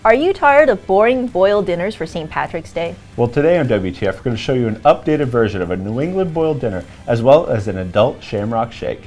Are you tired of boring boiled dinners for St. Patrick's Day? Well, today on WTF, we're going to show you an updated version of a New England boiled dinner, as well as an adult Shamrock Shake.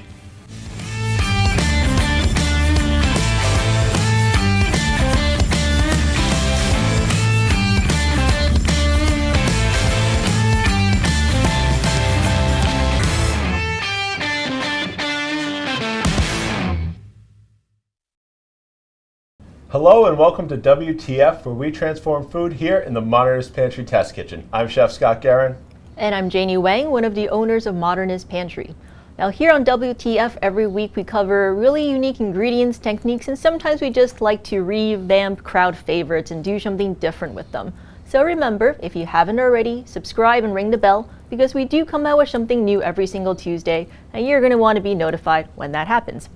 Hello and welcome to WTF, where we transform food here in the Modernist Pantry Test Kitchen. I'm Chef Scott Guerin. And I'm Janie Wang, one of the owners of Modernist Pantry. Now here on WTF, every week we cover really unique ingredients, techniques, and sometimes we just like to revamp crowd favorites and do something different with them. So remember, if you haven't already, subscribe and ring the bell, because we do come out with something new every single Tuesday, and you're going to want to be notified when that happens.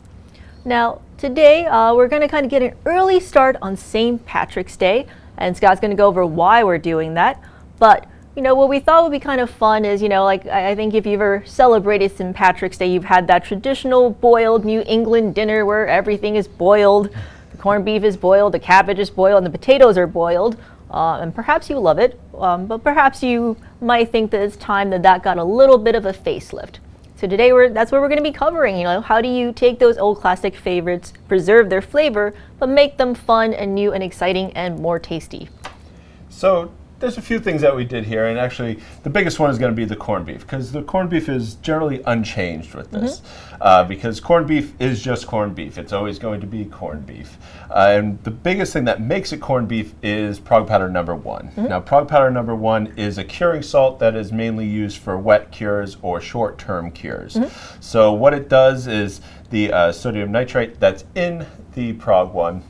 Now, today we're going to kind of get an early start on St. Patrick's Day, and Scott's going to go over why we're doing that. But, what we thought would be kind of fun is, I think if you've ever celebrated St. Patrick's Day, you've had that traditional boiled New England dinner where everything is boiled. The corned beef is boiled, the cabbage is boiled, and the potatoes are boiled. And perhaps you love it, but perhaps you might think that it's time that got a little bit of a facelift. So today that's what we're going to be covering, how do you take those old classic favorites, preserve their flavor, but make them fun and new and exciting and more tasty. So there's a few things that we did here, and actually the biggest one is going to be the corned beef, because the corned beef is generally unchanged with this, because corned beef is just corned beef. It's always going to be corned beef. And the biggest thing that makes it corned beef is Prague Powder number 1. Now, Prague Powder number 1 is a curing salt that is mainly used for wet cures or short-term cures. So what it does is the sodium nitrite that's in the Prague one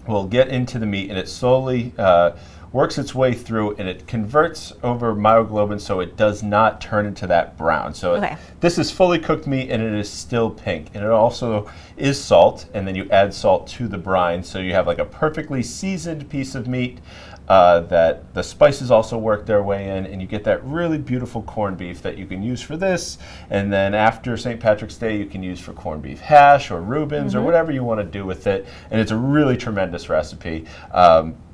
will get into the meat, and it slowly works its way through, and it converts over myoglobin so it does not turn into that brown. So this is fully cooked meat, and it is still pink. And it also is salt, and then you add salt to the brine, so you have like a perfectly seasoned piece of meat that the spices also work their way in, and you get that really beautiful corned beef that you can use for this. And then after St. Patrick's Day, you can use for corned beef hash or Reubens or whatever you want to do with it. And it's a really tremendous recipe.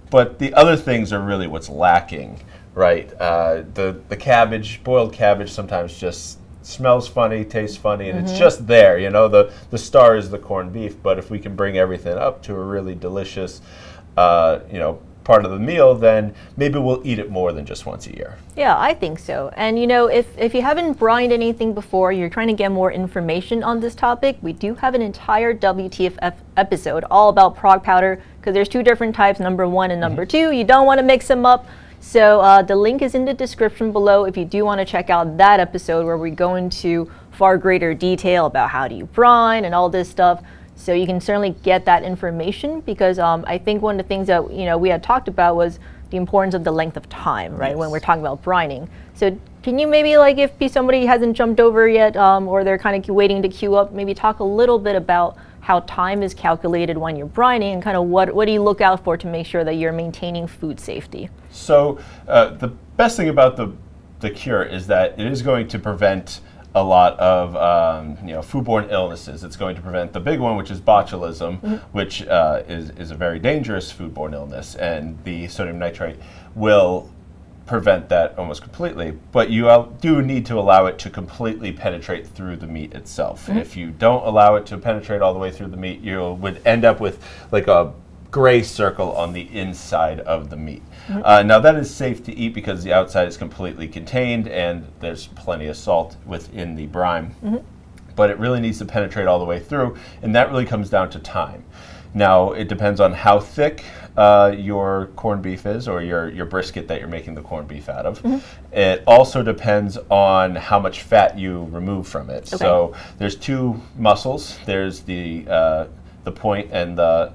But the other things are really what's lacking, right? The cabbage, boiled cabbage, sometimes just smells funny, tastes funny, and it's just there. The star is the corned beef. But if we can bring everything up to a really delicious, part of the meal, then maybe we'll eat it more than just once a year. Yeah, I think so. And if you haven't brined anything before, you're trying to get more information on this topic, we do have an entire WTF episode all about Prague Powder, because there's two different types, number 1 and number 2. You don't want to mix them up. So the link is in the description below if you do want to check out that episode where we go into far greater detail about how do you brine and all this stuff. So you can certainly get that information, because I think one of the things that we had talked about was the importance of the length of time, right? When we're talking about brining. So can you maybe, if somebody hasn't jumped over yet, or they're kind of waiting to queue up, maybe talk a little bit about how time is calculated when you're brining, and kind of what do you look out for to make sure that you're maintaining food safety? So the best thing about the cure is that it is going to prevent a lot of foodborne illnesses. It's going to prevent the big one, which is botulism, which is a very dangerous foodborne illness, and the sodium nitrite will prevent that almost completely. But you do need to allow it to completely penetrate through the meat itself. And if you don't allow it to penetrate all the way through the meat, you would end up with like a gray circle on the inside of the meat. Now that is safe to eat because the outside is completely contained and there's plenty of salt within the brine. But it really needs to penetrate all the way through, and that really comes down to time. Now it depends on how thick your corned beef is, or your brisket that you're making the corned beef out of. It also depends on how much fat you remove from it. So there's two muscles. There's the point and the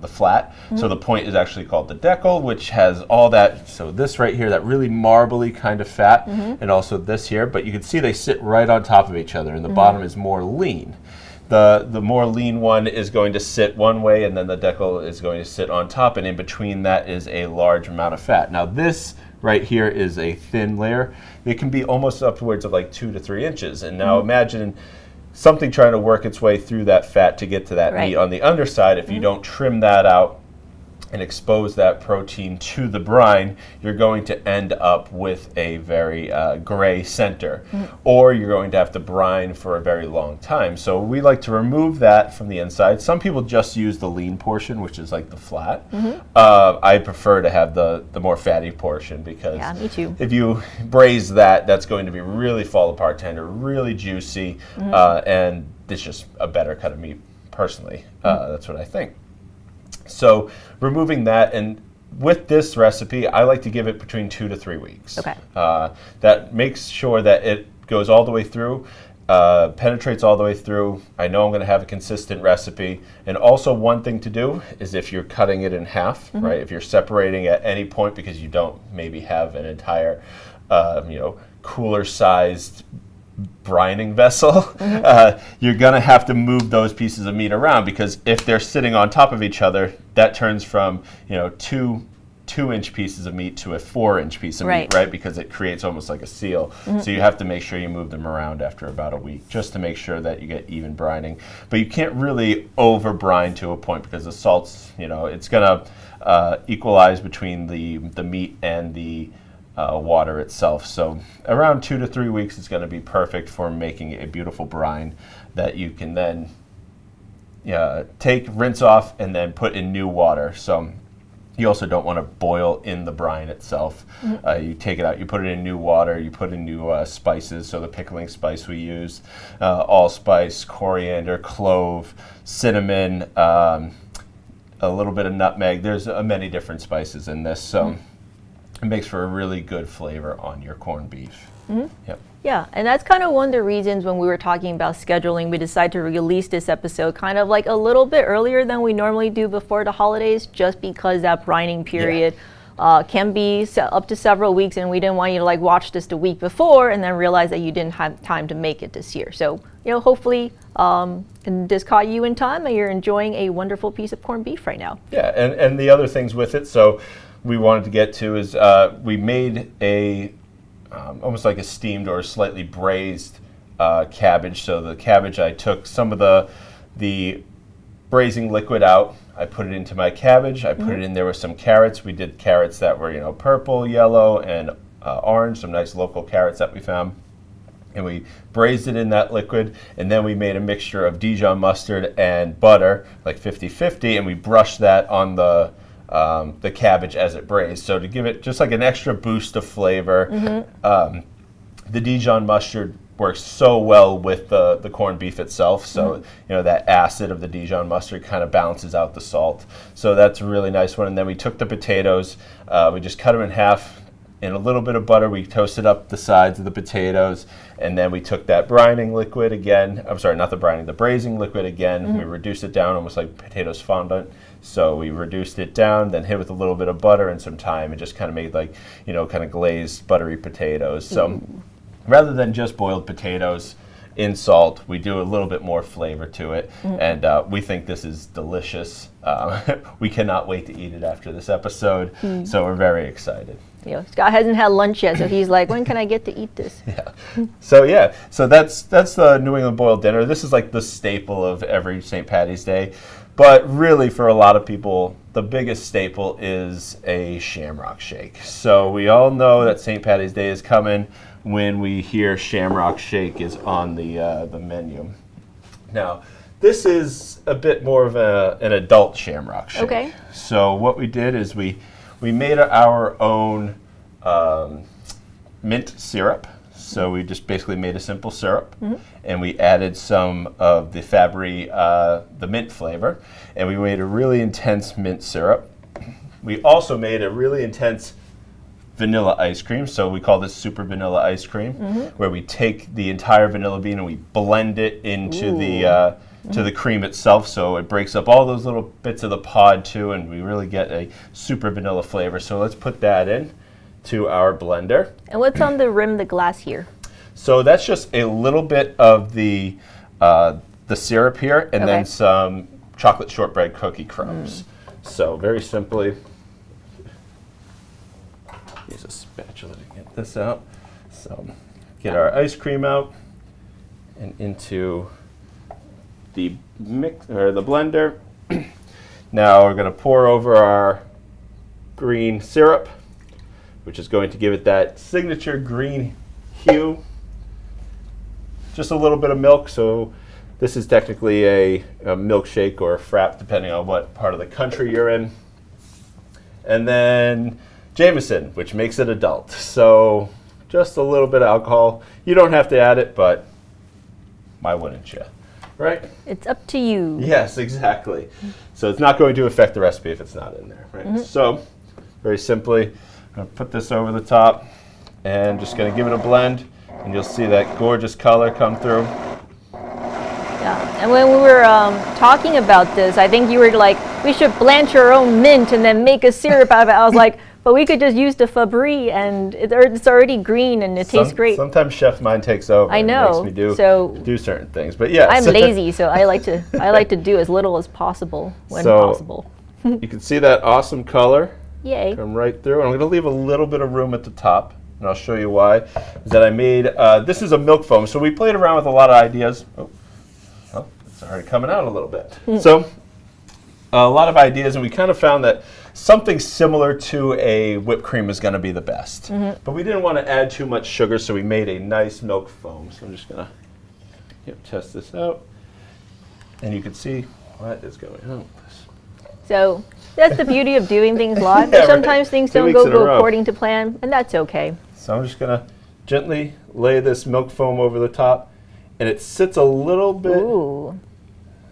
flat. So the point is actually called the decal, which has all that. So this right here, that really marbly kind of fat, and also this here. But you can see they sit right on top of each other, and the bottom is more lean. The more lean one is going to sit one way, and then the decal is going to sit on top, and in between that is a large amount of fat. Now this right here is a thin layer. It can be almost upwards of like 2 to 3 inches. And now imagine something trying to work its way through that fat to get to that meat on the underside. If you don't trim that out and expose that protein to the brine, you're going to end up with a very gray center, or you're going to have to brine for a very long time. So we like to remove that from the inside. Some people just use the lean portion, which is like the flat. I prefer to have the more fatty portion, because me too. if you braise that, that's going to be really fall apart tender, really juicy, and it's just a better cut of meat, personally. That's what I think. So removing that, and with this recipe, I like to give it between 2 to 3 weeks. Okay. That makes sure that it goes all the way through, penetrates all the way through. I know I'm going to have a consistent recipe. And also, one thing to do is, if you're cutting it in half, right? If you're separating at any point because you don't maybe have an entire, cooler-sized brining vessel, you're going to have to move those pieces of meat around, because if they're sitting on top of each other, that turns from two-inch pieces of meat to a 4-inch piece of meat, right? Because it creates almost like a seal. So you have to make sure you move them around after about a week, just to make sure that you get even brining. But you can't really over brine to a point, because the salt's, it's going to equalize between the meat and the water itself. So around 2 to 3 weeks is going to be perfect for making a beautiful brine that you can then take, rinse off, and then put in new water. So you also don't want to boil in the brine itself. You take it out, you put it in new water, you put in new spices. So the pickling spice we use, allspice, coriander, clove, cinnamon, a little bit of nutmeg. There's many different spices in this. So it makes for a really good flavor on your corned beef. Yep. Yeah, and that's kind of one of the reasons when we were talking about scheduling, we decided to release this episode kind of like a little bit earlier than we normally do before the holidays, just because that brining period can be up to several weeks, and we didn't want you to like watch this the week before and then realize that you didn't have time to make it this year. So, hopefully this caught you in time and you're enjoying a wonderful piece of corned beef right now. Yeah, and the other things with it, so we wanted to get to is we made a almost like a steamed or slightly braised cabbage. So the cabbage, I took some of the braising liquid out. I put it into my cabbage. I put it in there with some carrots. We did carrots that were purple, yellow, and orange, some nice local carrots that we found. And we braised it in that liquid, and then we made a mixture of Dijon mustard and butter, like 50-50, and we brushed that on the cabbage as it braised. So to give it just like an extra boost of flavor, the Dijon mustard works so well with the corned beef itself. So that acid of the Dijon mustard kind of balances out the salt. So that's a really nice one. And then we took the potatoes, we just cut them in half. In a little bit of butter, we toasted up the sides of the potatoes, and then we took that brining liquid again. I'm sorry, not the brining, the braising liquid again. We reduced it down almost like potatoes fondant. So we reduced it down, then hit with a little bit of butter and some thyme, and just kind of made like, kind of glazed buttery potatoes. So rather than just boiled potatoes in salt, we do a little bit more flavor to it, and we think this is delicious. We cannot wait to eat it after this episode, so we're very excited. Scott hasn't had lunch yet, so he's like, when can I get to eat this? So that's the New England boiled dinner. This is like the staple of every St. Patty's Day, but really for a lot of people, the biggest staple is a Shamrock Shake. So we all know that St. Patty's Day is coming when we hear Shamrock Shake is on the menu. Now, this is a bit more of an adult Shamrock Shake. Okay. So what we did is we made our own mint syrup. So we just basically made a simple syrup, and we added some of the Fabbri, the mint flavor, and we made a really intense mint syrup. We also made a really intense vanilla ice cream, so we call this super vanilla ice cream, where we take the entire vanilla bean and we blend it into the cream itself, so it breaks up all those little bits of the pod too, and we really get a super vanilla flavor. So let's put that in to our blender. And what's on the rim of the glass here? So that's just a little bit of the syrup here, and then some chocolate shortbread cookie crumbs. So very simply, use a spatula to get this out. So get our ice cream out and into the mix or the blender. Now we're going to pour over our green syrup, which is going to give it that signature green hue. Just a little bit of milk, so this is technically a milkshake or a frap, depending on what part of the country you're in. And then Jameson, which makes it adult. So just a little bit of alcohol. You don't have to add it, but why wouldn't you? Right? It's up to you. Yes, exactly. So it's not going to affect the recipe if it's not in there. Right? So very simply, I'm going to put this over the top and just going to give it a blend, and you'll see that gorgeous color come through. Yeah, and when we were talking about this, I think you were like, we should blanch our own mint and then make a syrup out of it. I was like, but we could just use the Fabbri, and it's already green and it tastes great. Sometimes chef's mind takes over. I know. And makes me do certain things, but yeah. I'm lazy, so I like to do as little as possible when possible. You can see that awesome color. Yay. Come right through, and I'm going to leave a little bit of room at the top, and I'll show you why. Is that I made this is a milk foam, so we played around with a lot of ideas. Oh, it's already coming out a little bit. So a lot of ideas, and we kind of found that something similar to a whipped cream is going to be the best. But we didn't want to add too much sugar, so we made a nice milk foam. So I'm just going to test this out, and you can see what is going on with this. So that's the beauty of doing things live. Sometimes things don't go according to plan, and that's okay. So I'm just going to gently lay this milk foam over the top, and it sits a little bit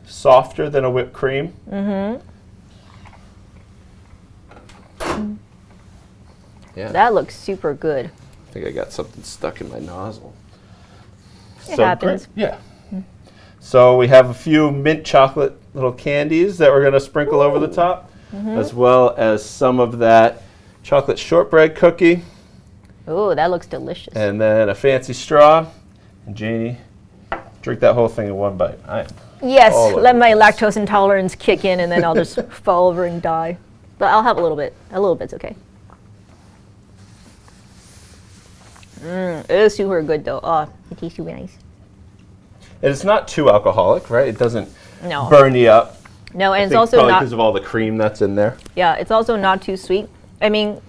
softer than a whipped cream. Yeah. That looks super good. I think I got something stuck in my nozzle. It happens. Great. Yeah. So we have a few mint chocolate little candies that we're going to sprinkle over the top, as well as some of that chocolate shortbread cookie. Oh, that looks delicious. And then a fancy straw. And Janie, drink that whole thing in one bite. Yes, let my lactose intolerance kick in, and then I'll just fall over and die. But I'll have a little bit. A little bit's okay. It is super good though. Oh, it tastes super nice. And it's not too alcoholic, right? It doesn't burn you up. No, and it's also not because of all the cream that's in there. Yeah, it's also not too sweet. I mean,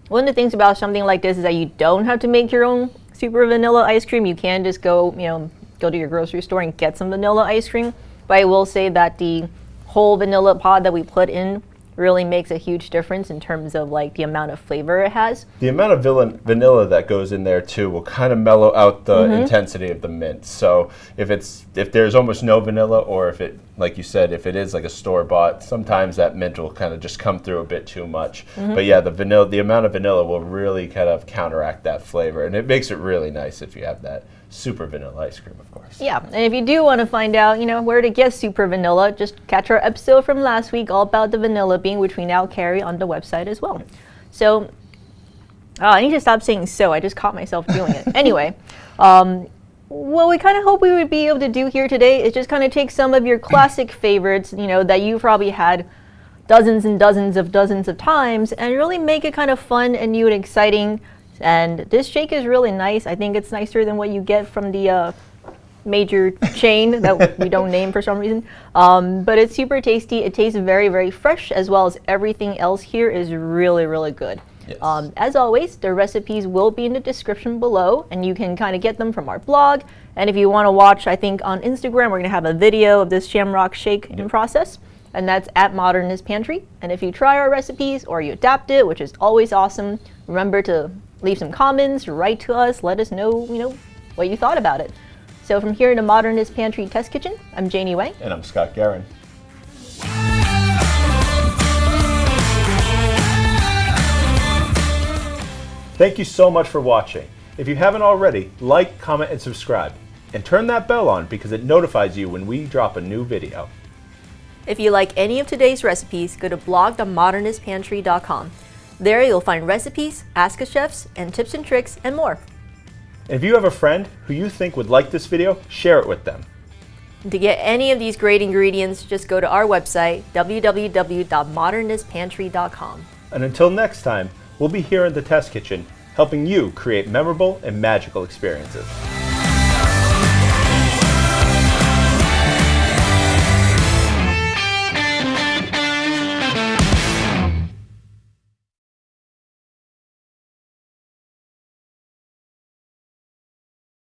one of the things about something like this is that you don't have to make your own super vanilla ice cream. You can just go to your grocery store and get some vanilla ice cream. But I will say that the whole vanilla pod that we put in really makes a huge difference in terms of like the amount of flavor it has. The amount of vanilla that goes in there too will kind of mellow out the intensity of the mint. So if there's almost no vanilla, or if it, like you said, if it is like a store-bought, sometimes that mint will kind of just come through a bit too much. But yeah, the amount of vanilla will really kind of counteract that flavor, and it makes it really nice if you have that super vanilla ice cream, of course. Yeah, and if you do want to find out, where to get super vanilla, just catch our episode from last week all about the vanilla bean, which we now carry on the website as well. So, I need to stop saying so. I just caught myself doing it. Anyway, what we kind of hope we would be able to do here today is just kind of take some of your classic favorites, that you've probably had dozens and dozens of times, and really make it kind of fun and new and exciting. And this shake is really nice. I think it's nicer than what you get from the major chain that we don't name for some reason. But it's super tasty. It tastes very, very fresh, as well as everything else here is really, really good. Yes. As always, the recipes will be in the description below, and you can kind of get them from our blog. And if you want to watch, I think on Instagram, we're going to have a video of this Shamrock Shake in process, and that's at Modernist Pantry. And if you try our recipes or you adapt it, which is always awesome, remember to leave some comments, write to us, let us know, what you thought about it. So from here in the Modernist Pantry Test Kitchen, I'm Janie Wang. And I'm Scott Guerin. Thank you so much for watching. If you haven't already, like, comment, and subscribe. And turn that bell on because it notifies you when we drop a new video. If you like any of today's recipes, go to blog.modernistpantry.com. There you'll find recipes, Ask a Chefs, and tips and tricks, and more. If you have a friend who you think would like this video, share it with them. And to get any of these great ingredients, just go to our website, www.modernistpantry.com. And until next time, we'll be here in the Test Kitchen, helping you create memorable and magical experiences.